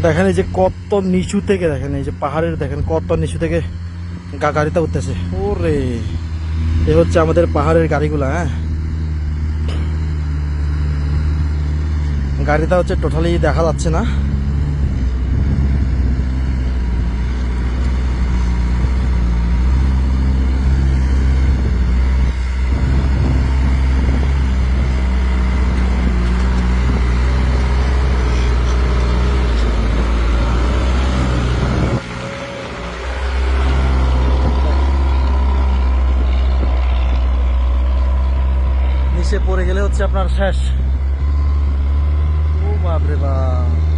দেখেন এই যে কত নিচু থেকে, দেখেন এই যে পাহাড়ের, দেখেন কত নিচু থেকে গাড়িটা উঠতেছে। ওরে, এ হচ্ছে আমাদের পাহাড়ের গাড়িগুলা। হ্যাঁ, গাড়িটা হচ্ছে টোটালি দেখা যাচ্ছে না। নিচে পড়ে গেলে হচ্ছে আপনার শেষ। ও বাপরে বাপ।